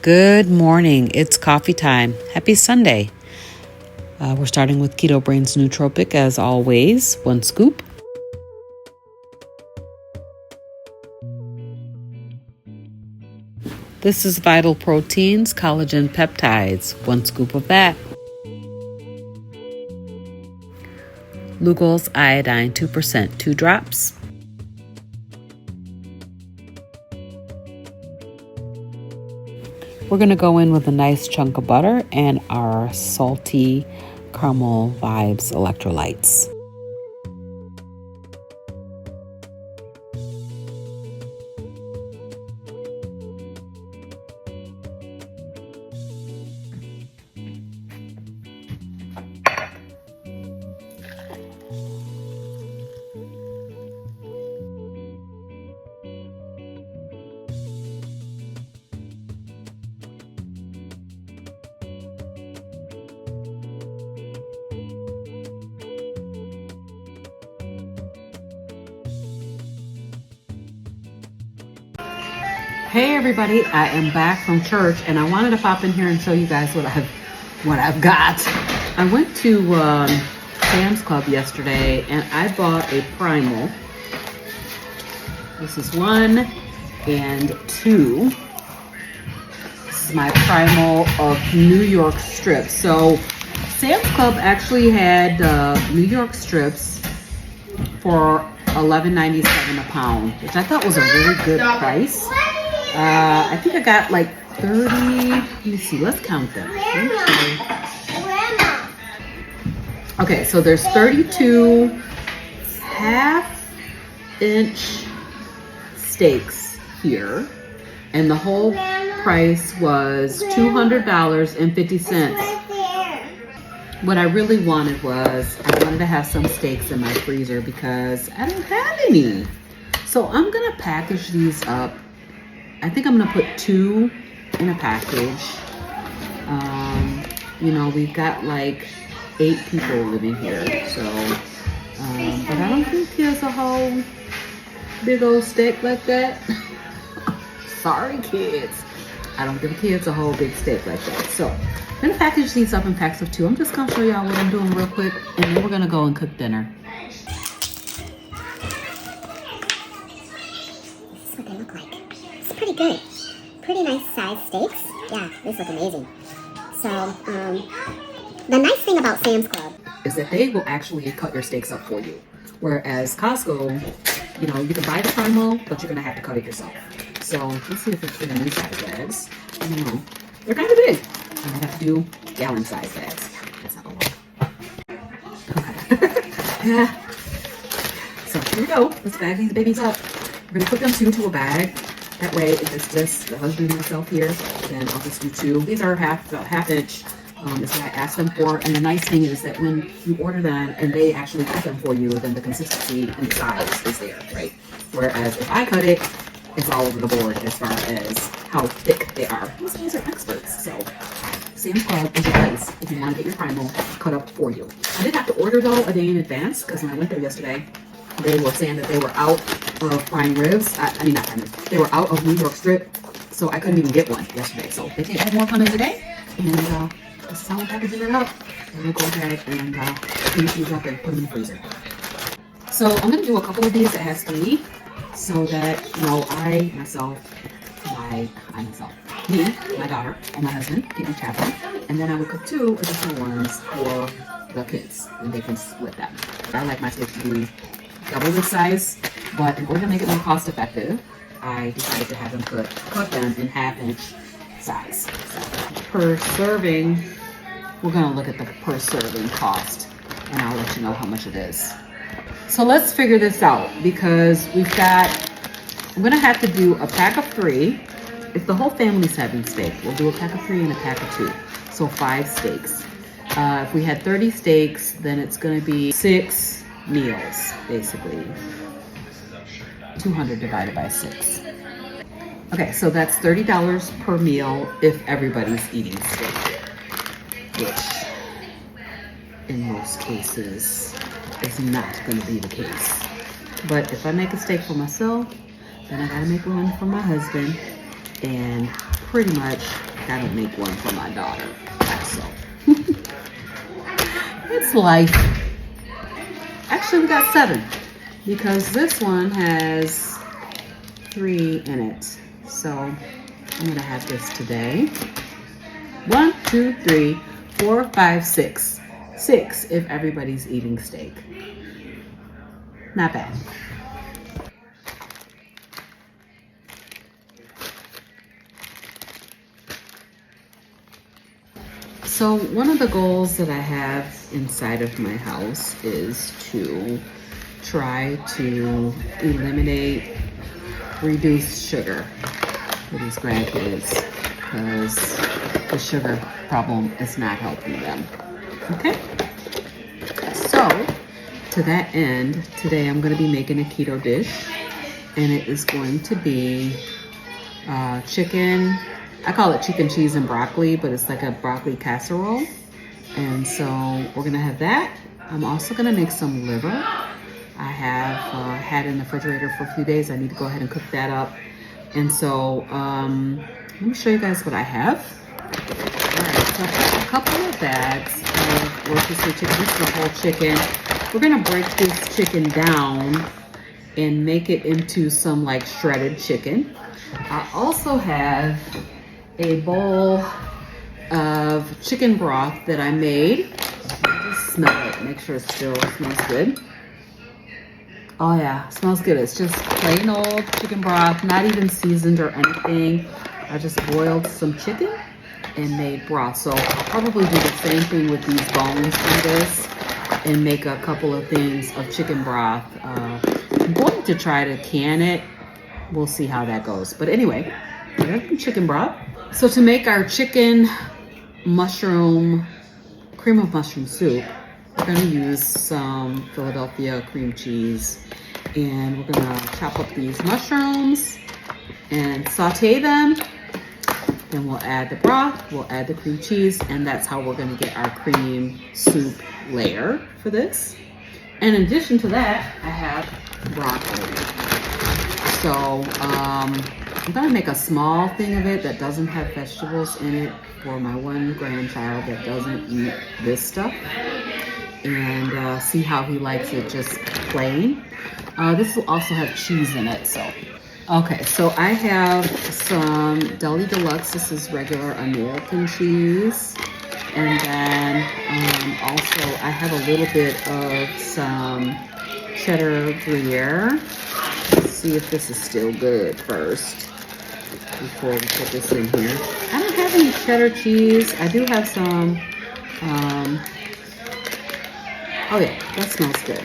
Good morning. It's coffee time. Happy Sunday. We're starting with Keto Brains Nootropic as always. 1 scoop. This is Vital Proteins, Collagen Peptides. 1 scoop of that. Lugol's Iodine 2%, 2 drops. We're going to go in with a nice chunk of butter and our salty caramel vibes electrolytes. Hey everybody, I am back from church and I wanted to pop in here and show you guys what I've got. I went to Sam's Club yesterday and I bought a primal. This is 1 and 2. This is my primal of New York strips. So Sam's Club actually had New York strips for $11.97 a pound, which I thought was a really good price. I think I got like 30, let me see, let's count them. Okay, so there's 32 half-inch steaks here, and the whole price was $200.50. What I really wanted was, I wanted to have some steaks in my freezer because I don't have any. So I'm gonna package these up. I think I'm gonna put 2 in a package. We've got like 8 people living here, so, but I don't think there's a whole big old steak like that. Sorry, kids. I don't give kids a whole big steak like that. So I'm gonna package these up in packs of 2. I'm just gonna show y'all what I'm doing real quick, and then we're gonna go and cook dinner. This is what they look like. It's pretty good. Pretty nice sized steaks. Yeah, these look amazing. So, the nice thing about Sam's Club is that they will actually cut your steaks up for you. Whereas Costco, you can buy the primal, but you're gonna have to cut it yourself. So let's see if it's in these size bags. I don't know. They're kind of big. I might have to do gallon size bags. That's not gonna work. Okay. Yeah. So here we go. Let's bag these babies up. We're gonna put them 2 into a bag. That way, if it's just the husband and myself here, then I'll just do 2. These are half inch. Is what I asked them for. And the nice thing is that when you order them and they actually cut them for you, then the consistency and the size is there, right? Whereas if I cut it, it's all over the board as far as how thick they are. These guys are experts. So Sam's Club is a place if you want to get your primal cut up for you. I did have to order though a day in advance because when I went there yesterday, they were saying that they were out of prime ribs. Not prime ribs. They were out of New York strip, so I couldn't even get one yesterday. So they did have more coming today, and this is how I'm packaging it up. And we'll go ahead and finish these up and put them in the freezer. So I'm gonna do a couple of these that has 3, so that me, my daughter, and my husband can each have one, and then I would cook 2 additional ones for the kids, and they can split them. I like my steaks to be double this size, but in order to make it more cost effective, I decided to have them cut them in half-inch size. So per serving, we're gonna look at the per serving cost, and I'll let you know how much it is. So let's figure this out, because I'm gonna have to do a pack of 3. If the whole family's having steak, we'll do a pack of 3 and a pack of 2. So 5 steaks. If we had 30 steaks, then it's gonna be 6 meals, basically. 200 divided by 6. Okay, so that's $30 per meal if everybody's eating steak, which in most cases is not going to be the case. But if I make a steak for myself, then I gotta make one for my husband, and pretty much I don't make one for my daughter. So it's life. Actually, we got 7 because this one has 3 in it. So I'm gonna have this today. 1, 2, 3, 4, 5, 6. 6 if everybody's eating steak. Not bad. So one of the goals that I have inside of my house is to try to eliminate reduced sugar for these grandkids because the sugar problem is not helping them. Okay? So to that end, today I'm going to be making a keto dish, and it is going to be chicken. I call it chicken, cheese, and broccoli, but it's like a broccoli casserole. And so we're gonna have that. I'm also gonna make some liver. I have had in the refrigerator for a few days. I need to go ahead and cook that up. And so let me show you guys what I have. All right, so I have a couple of bags of rotisserie chicken. This is the whole chicken. We're gonna break this chicken down and make it into some like shredded chicken. I also have a bowl of chicken broth that I made. Just smell it, make sure it still smells good. Oh yeah, smells good. It's just plain old chicken broth, not even seasoned or anything. I just boiled some chicken and made broth. So I'll probably do the same thing with these bones from this and make a couple of things of chicken broth. I'm going to try to can it. We'll see how that goes. But anyway, I got some chicken broth. So to make our chicken mushroom, cream of mushroom soup, we're gonna use some Philadelphia cream cheese, and we're gonna chop up these mushrooms and saute them. Then we'll add the broth, we'll add the cream cheese, and that's how we're gonna get our cream soup layer for this. And in addition to that, I have broccoli. So I'm gonna make a small thing of it that doesn't have vegetables in it for my one grandchild that doesn't eat this stuff, and see how he likes it just plain. This will also have cheese in it, so. Okay, so I have some Deli Deluxe. This is regular American cheese. And then also I have a little bit of some cheddar Gruyere. Let's see if this is still good first before we put this in here. I don't have any cheddar cheese. I do have some, oh yeah, that smells good.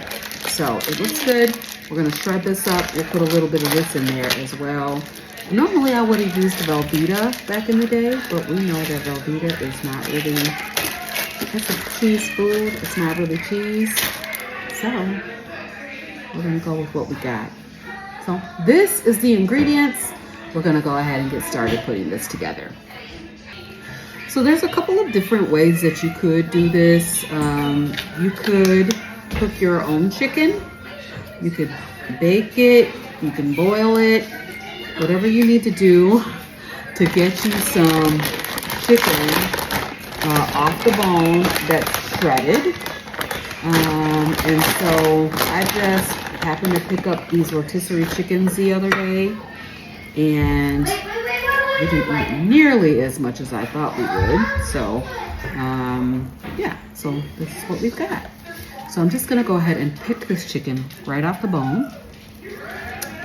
So it looks good. We're gonna shred this up. We'll put a little bit of this in there as well. Normally I would have used Velveeta back in the day, but we know that Velveeta is not really, it's a cheese food. It's not really cheese. So we're gonna go with what we got. So this is the ingredients. We're gonna go ahead and get started putting this together. So there's a couple of different ways that you could do this. You could cook your own chicken. You could bake it, you can boil it, whatever you need to do to get you some chicken off the bone that's shredded. And so I just happened to pick up these rotisserie chickens the other day, and we didn't eat nearly as much as I thought we would. So yeah, so this is what we've got. So I'm just gonna go ahead and pick this chicken right off the bone,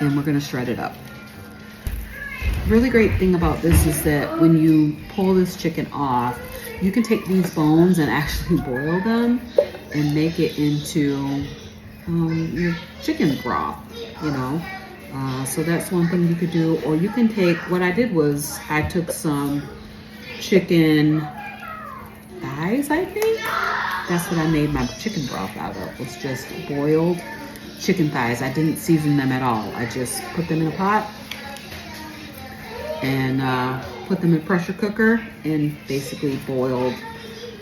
and we're gonna shred it up. Really great thing about this is that when you pull this chicken off, you can take these bones and actually boil them and make it into your chicken broth, you know. So that's one thing you could do. Or you can take, what I did was I took some chicken thighs, I think. That's what I made my chicken broth out of, was just boiled chicken thighs. I didn't season them at all. I just put them in a pot and put them in a pressure cooker and basically boiled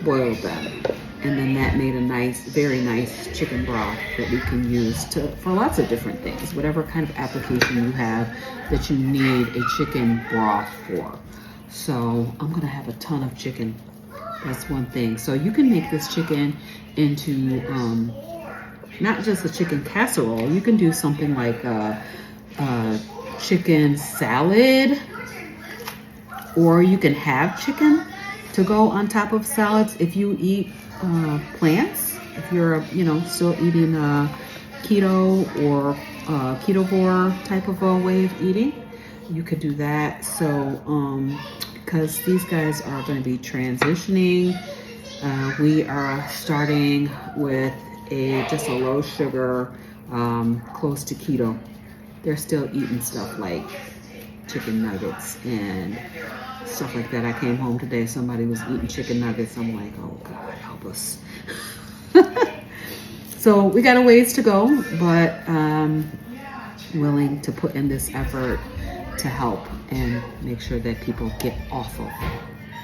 them. And then that made a nice, very nice chicken broth that we can use for lots of different things, whatever kind of application you have that you need a chicken broth for. So I'm gonna have a ton of chicken. That's one thing. So you can make this chicken into not just a chicken casserole. You can do something like a chicken salad, or you can have chicken to go on top of salads if you eat plants. If you're, still eating keto or ketovore type of a way of eating, you could do that. So because these guys are going to be transitioning, we are starting with just a low sugar, close to keto. They're still eating stuff like chicken nuggets and stuff like that. I came home today, somebody was eating chicken nuggets. I'm like, oh God, help us. So we got a ways to go, but willing to put in this effort to help and make sure that people get off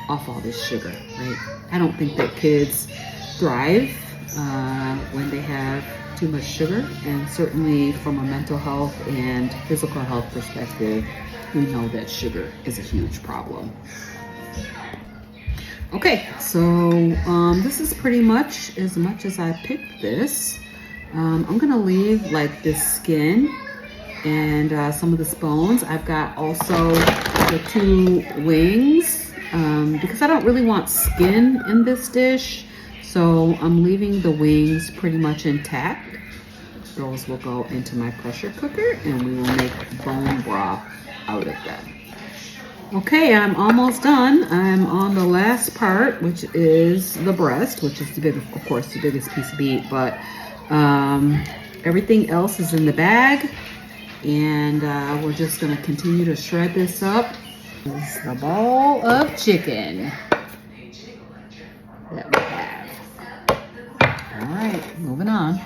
all this sugar, right? I don't think that kids thrive when they have too much sugar, and certainly from a mental health and physical health perspective, we know that sugar is a huge problem. Okay, so this is pretty much as I picked this. I'm gonna leave like this skin and some of the bones. I've got also the 2 wings because I don't really want skin in this dish. So I'm leaving the wings pretty much intact. Those will go into my pressure cooker and we will make bone broth out of them. Okay, I'm almost done. I'm on the last part, which is the breast, which is of course, the biggest piece of meat, but everything else is in the bag. And we're just gonna continue to shred this up. This is the bowl of chicken that we have. All right, moving on.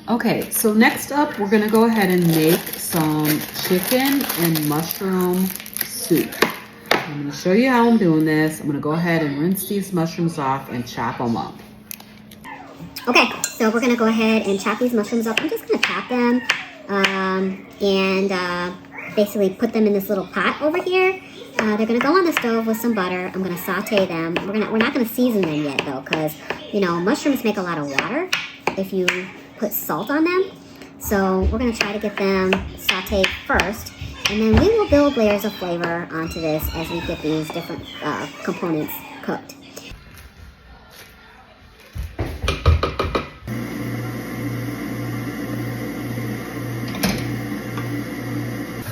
Okay, so next up, we're gonna go ahead and make some chicken and mushroom soup. I'm gonna show you how I'm doing this. I'm gonna go ahead and rinse these mushrooms off and chop them up. Okay, so we're gonna go ahead and chop these mushrooms up. I'm just gonna chop them and basically put them in this little pot over here. They're gonna go on the stove with some butter. I'm gonna saute them. We're not gonna season them yet though, because mushrooms make a lot of water if you put salt on them. So we're gonna try to get them sauteed first, and then we will build layers of flavor onto this as we get these different components cooked.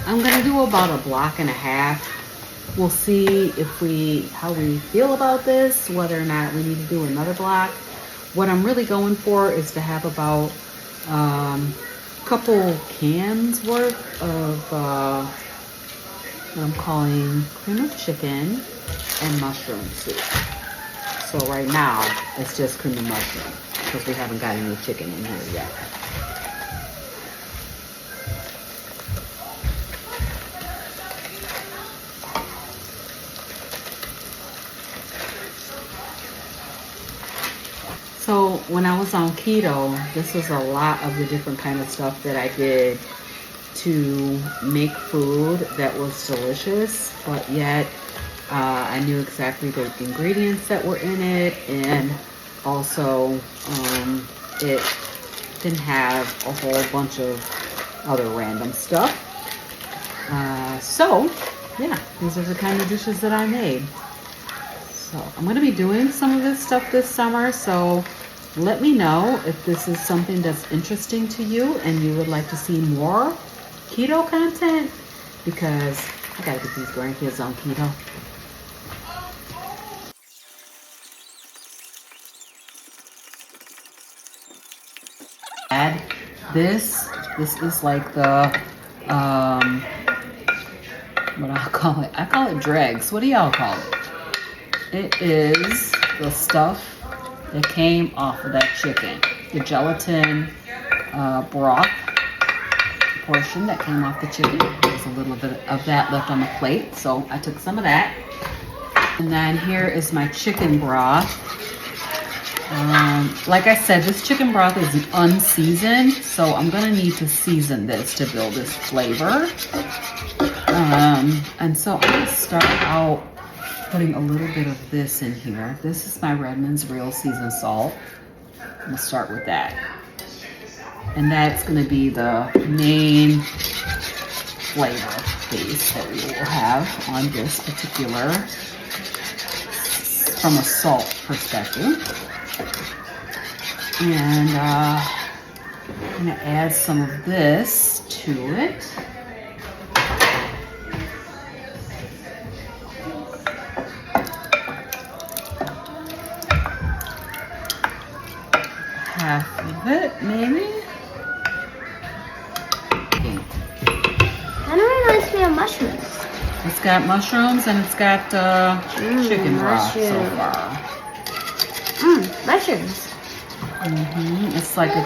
I'm gonna do about a block and a half. We'll see how we feel about this, whether or not we need to do another block. What I'm really going for is to have about a couple cans worth of what I'm calling cream of chicken and mushroom soup. So right now it's just cream of mushroom because we haven't got any chicken in here yet. So when I was on keto, this was a lot of the different kind of stuff that I did to make food that was delicious, but yet I knew exactly the ingredients that were in it, and also it didn't have a whole bunch of other random stuff. So yeah, these are the kind of dishes that I made. So I'm going to be doing some of this stuff this summer, so let me know if this is something that's interesting to you and you would like to see more keto content, because I got to get these grandkids on keto. Add this is like the what I call it dregs. What do y'all call it? It is the stuff that came off of that chicken, the gelatin broth portion that came off the chicken. There's a little bit of that left on the plate, so I took some of that. And then here is my chicken broth. Like I said, this chicken broth is unseasoned, so I'm gonna need to season this to build this flavor. And so I'm gonna start out putting a little bit of this in here. This is my Redmond's Real Seasoned Salt. I'm gonna start with that. And that's gonna be the main flavor base that we will have on this particular, from a salt perspective. And I'm gonna add some of this to it. Half of it, maybe. Okay. Kind of reminds me of mushrooms. It's got mushrooms and it's got chicken broth so far. Mushrooms. It's like a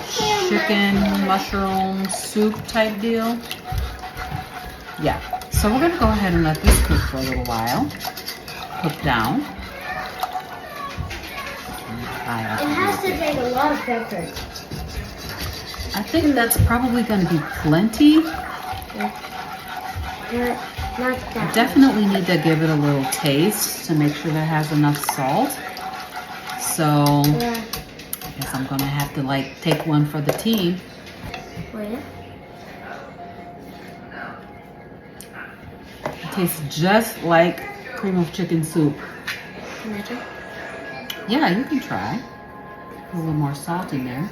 chicken mushroom soup type deal. Yeah. So we're gonna go ahead and let this cook for a little while. Cook down. It has to take a lot of pepper. I think that's probably going to be plenty. Not that. Definitely need to give it a little taste to make sure that it has enough salt. So I guess I'm going to have to like take one for the team. Wait. It tastes just like cream of chicken soup. Can I try? Yeah, you can try. A little more salt in there.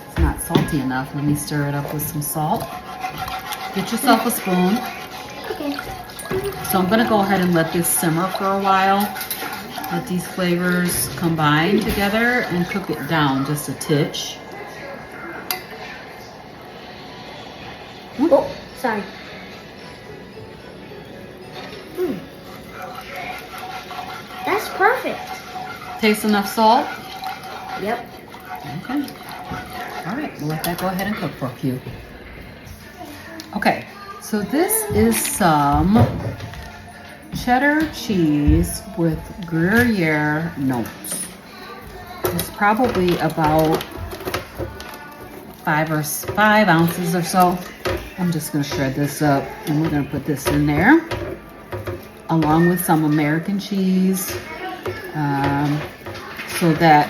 It's not salty enough. Let me stir it up with some salt. Get yourself a spoon. Okay. So I'm gonna go ahead and let this simmer for a while. Let these flavors combine together and cook it down just a titch. Oh, sorry. That's perfect. Taste enough salt? Yep. Okay. All right, we'll let that go ahead and cook for a few. Okay, so this is some cheddar cheese with Gruyere notes. It's probably about 5 ounces or so. I'm just gonna shred this up and we're gonna put this in there along with some American cheese, so that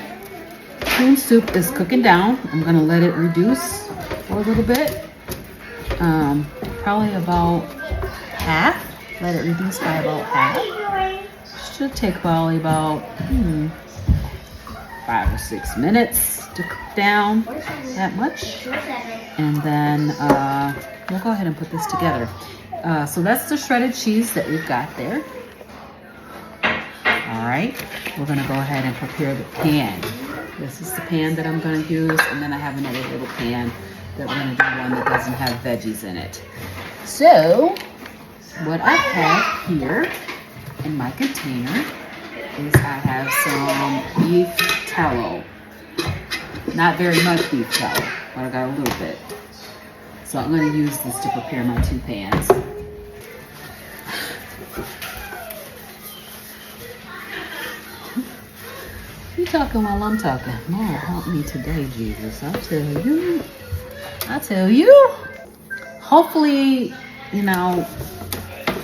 cream soup is cooking down. I'm gonna let it reduce for a little bit, probably about half. Let it reduce by about half. Should take probably about 5 or 6 minutes to cook down, that much. And then we'll go ahead and put this together. So that's the shredded cheese that we've got there. All right, we're gonna go ahead and prepare the pan. This is the pan that I'm gonna use, and then I have another little pan that we're gonna do one that doesn't have veggies in it. So, what I have here in my container is I have some beef tallow. Not very much beef tallow, but I got a little bit. So I'm gonna use this to prepare my 2 pans. You talking while I'm talking. Lord, help me today, Jesus. I tell you. Hopefully,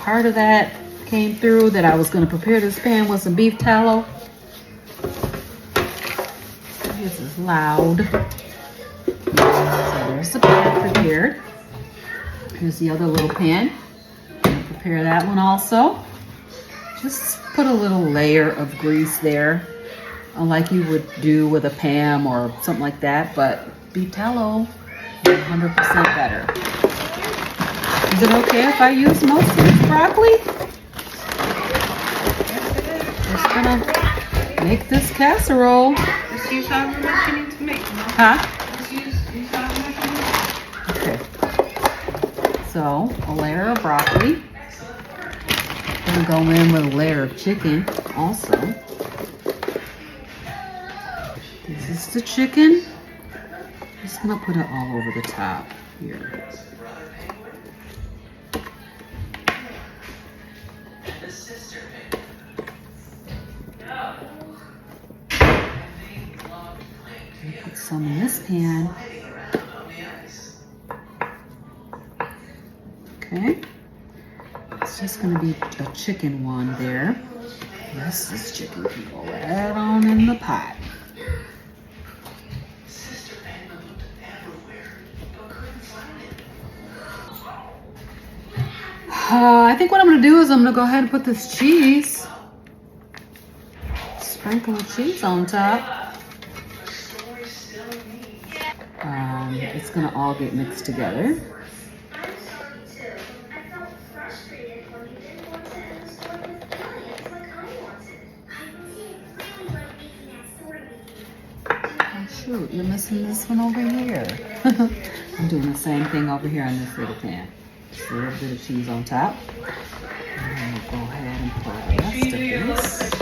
part of that came through, that I was going to prepare this pan with some beef tallow. This is loud. So there's the pan prepared. Here's the other little pan. I'm going to prepare that one also. Just put a little layer of grease there, like you would do with a Pam or something like that, but beef tallow is 100% better. Is it okay if I use most of this broccoli? Just gonna make this casserole. Just use however much you need to make. Huh? Just use however much you need. Okay. So, a layer of broccoli. Gonna go in with a layer of chicken also. This is the chicken. Just gonna put it all over the top here. Put some in this pan. Okay. It's just gonna be a chicken one there. Yes, this chicken can go right on in the pot. I think what I'm gonna do is I'm gonna go ahead and put this cheese, sprinkle the cheese on top. It's gonna all get mixed together. Oh shoot, you're missing this one over here. I'm doing the same thing over here on this little pan. Just a little bit of cheese on top. And we'll go ahead and pour the rest of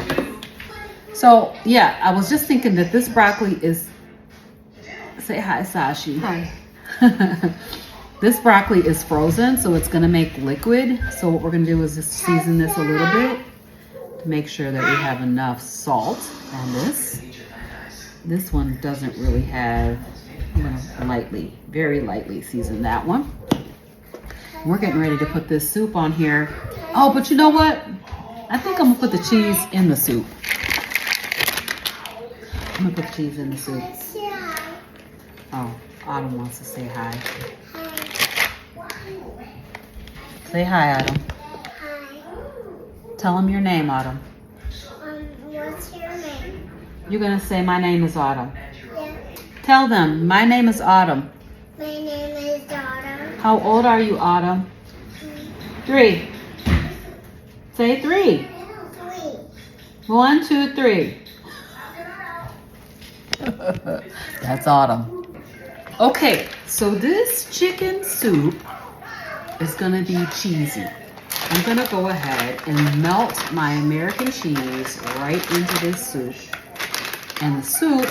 this. So yeah, I was just thinking that this broccoli is, say hi, Sashi. Hi. This broccoli is frozen, so it's gonna make liquid. So what we're gonna do is just season this a little bit to make sure that we have enough salt on this. This one doesn't really have, I'm gonna very lightly season that one. We're getting ready to put this soup on here. Oh, but you know what? I think I'm gonna put the cheese in the soup. I'm gonna put the cheese in the soup. Oh, Autumn wants to say hi. Say hi, Autumn. Hi. Tell him your name, Autumn. What's your name? You're gonna say my name is Autumn. Yeah. Tell them my name is Autumn. My name is Donna. How old are you, Autumn? 3. Say 3. 3. 1, 2, 3. That's Autumn. Okay, so this chicken soup is gonna be cheesy. I'm gonna go ahead and melt my American cheese right into this soup. And the soup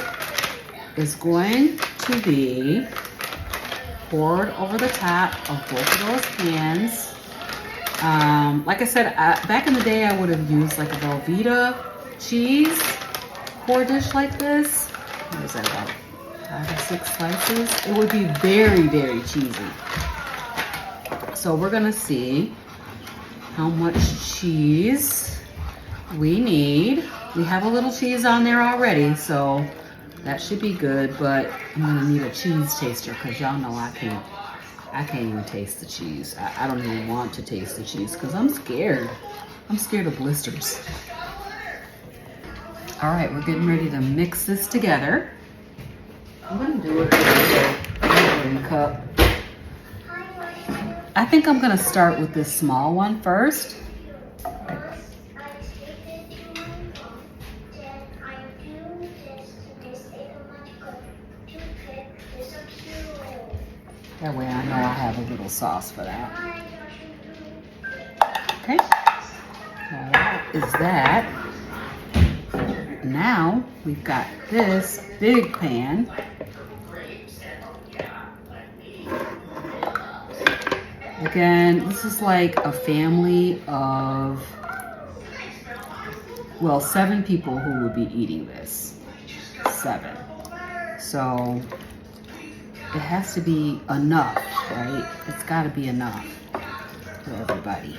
is going to be poured over the top of both of those pans. Like I said, back in the day, I would have used like a Velveeta cheese for a dish like this. What is that, about 5 or 6 slices? It would be very, very cheesy. So we're gonna see how much cheese we need. We have a little cheese on there already, so that should be good, but I'm gonna need a cheese taster because y'all know I can't even taste the cheese. I don't even want to taste the cheese because I'm scared. I'm scared of blisters. All right, we're getting ready to mix this together. I'm gonna do it with a measuring cup. I think I'm gonna start with this small one first. That way I know I have a little sauce for that. Okay, now that is that. Now we've got this big pan. Again, this is like a family of, well, 7 people who would be eating this. 7. So it has to be enough, right? It's got to be enough for everybody.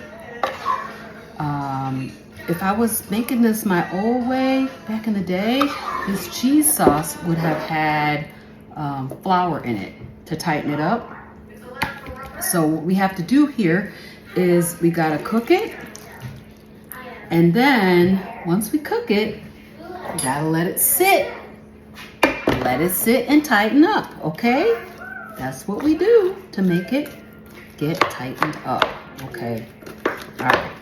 If I was making this my old way back in the day, this cheese sauce would have had flour in it to tighten it up. So what we have to do here is we gotta cook it, and then once we cook it, we gotta let it sit. Let it sit and tighten up, okay? That's what we do to make it get tightened up, okay? All right,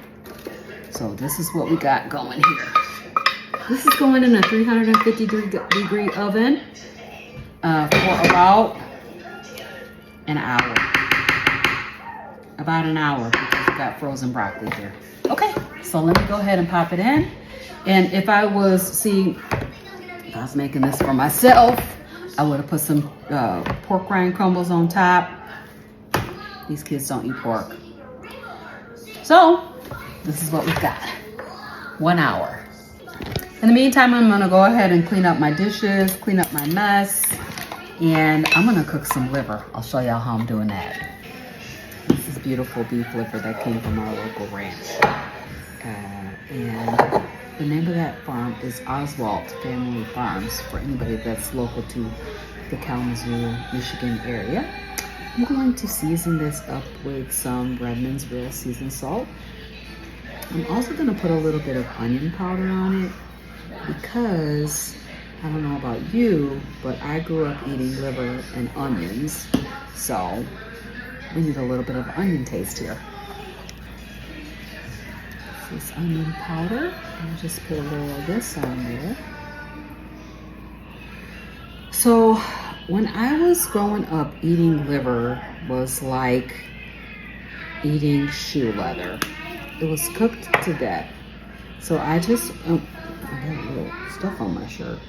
so this is what we got going here. This is going in a 350 degree oven for about an hour. About an hour because we got frozen broccoli here. Okay, so let me go ahead and pop it in. And if I was making this for myself, I would have put some pork rind crumbles on top. These kids don't eat pork. So, this is what we've got. 1 hour. In the meantime, I'm gonna go ahead and clean up my dishes, clean up my mess, and I'm gonna cook some liver. I'll show y'all how I'm doing that. This is beautiful beef liver that came from our local ranch. And the that farm is Oswald Family Farms, for anybody that's local to the Kalamazoo, Michigan area. I'm going to season this up with some Redmond's Real Seasoned Salt. I'm also going to put a little bit of onion powder on it because I don't know about you, but I grew up eating liver and onions, so we need a little bit of onion taste here. This onion powder, and just put a little of this on there. So when I was growing up, eating liver was like eating shoe leather. It was cooked to death. So I just, I got a little stuff on my shirt.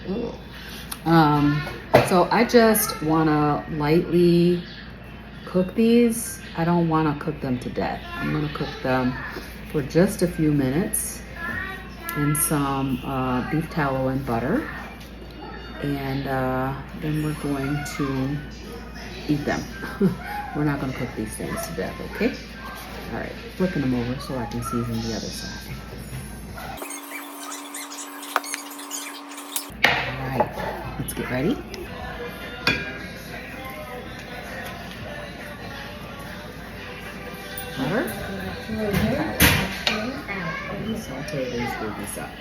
So I just want to lightly cook these. I don't want to cook them to death. I'm going to cook them for just a few minutes in some beef tallow and butter. And then we're going to eat them. We're not going to cook these things to death, okay? All right, flipping them over so I can season the other side. All right, let's get ready. Butter. Saute these babies up.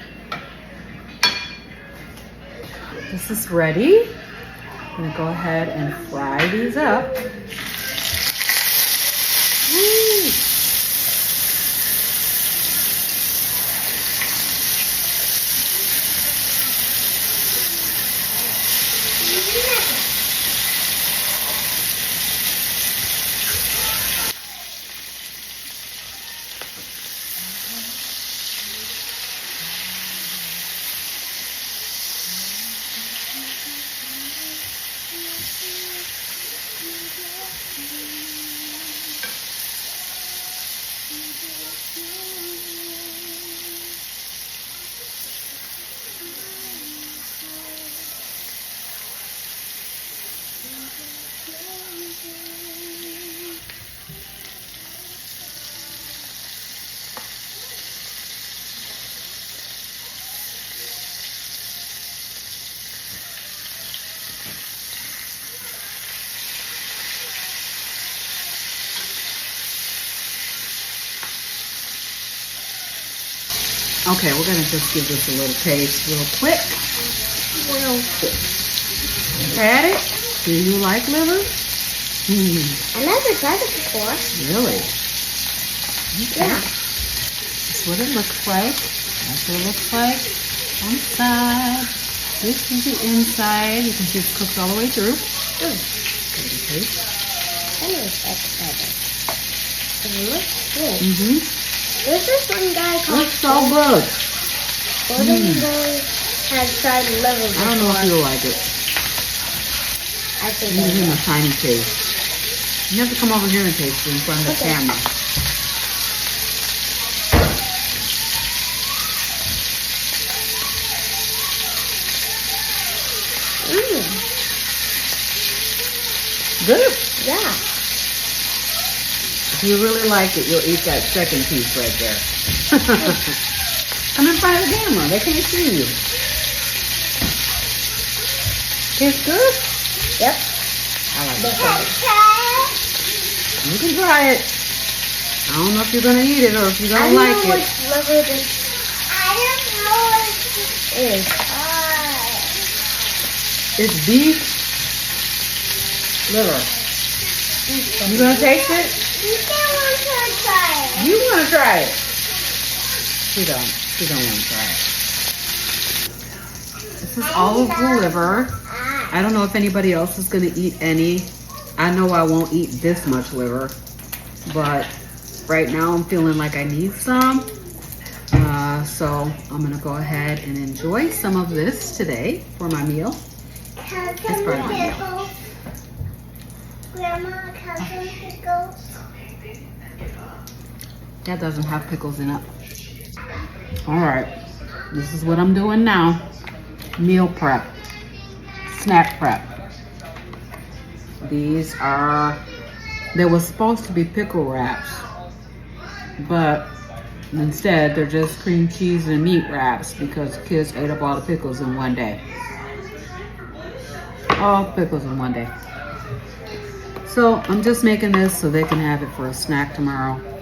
This is ready. I'm gonna go ahead and fry these up. Woo. Okay, we're gonna just give this a little taste real quick. Had it? Do you like liver? I never tried it before. Really? Okay. Yeah. That's what it looks like. That's what it looks like on the side. This is the inside. You can see it's cooked all the way through. Mm. Okay. I never tried to try that. It looks good. Mm-hmm. There's this one guy called Looks so good. Golden Boy has tried liver before. I don't know if you'll like it. I think Give I him will. a tiny taste. You have to come over here and taste it in front of the Okay. camera. Good. Yeah. If you really like it, you'll eat that second piece right there. Come in front of the camera. They can't see you. Tastes good? Yep. I like This it. one. You can try it. I don't know if you're going to eat it or if you're I going to don't like know it. which liver this is. It's beef liver. You going to taste it? You want to try it? She don't. She don't want to try it. This is all of the liver. I don't know if anybody else is going to eat any. I know I won't eat this much liver, but right now I'm feeling like I need some. So I'm going to go ahead and enjoy some of this today for my meal. It's part of my meal. Grandma, can some pickles? That doesn't have pickles in it. All right, this is what I'm doing now. Meal prep, snack prep. These are, there was supposed to be pickle wraps, but Instead, they're just cream cheese and meat wraps because kids ate up all the pickles in one day. All the pickles in one day. So I'm just making this so they can have it for a snack tomorrow.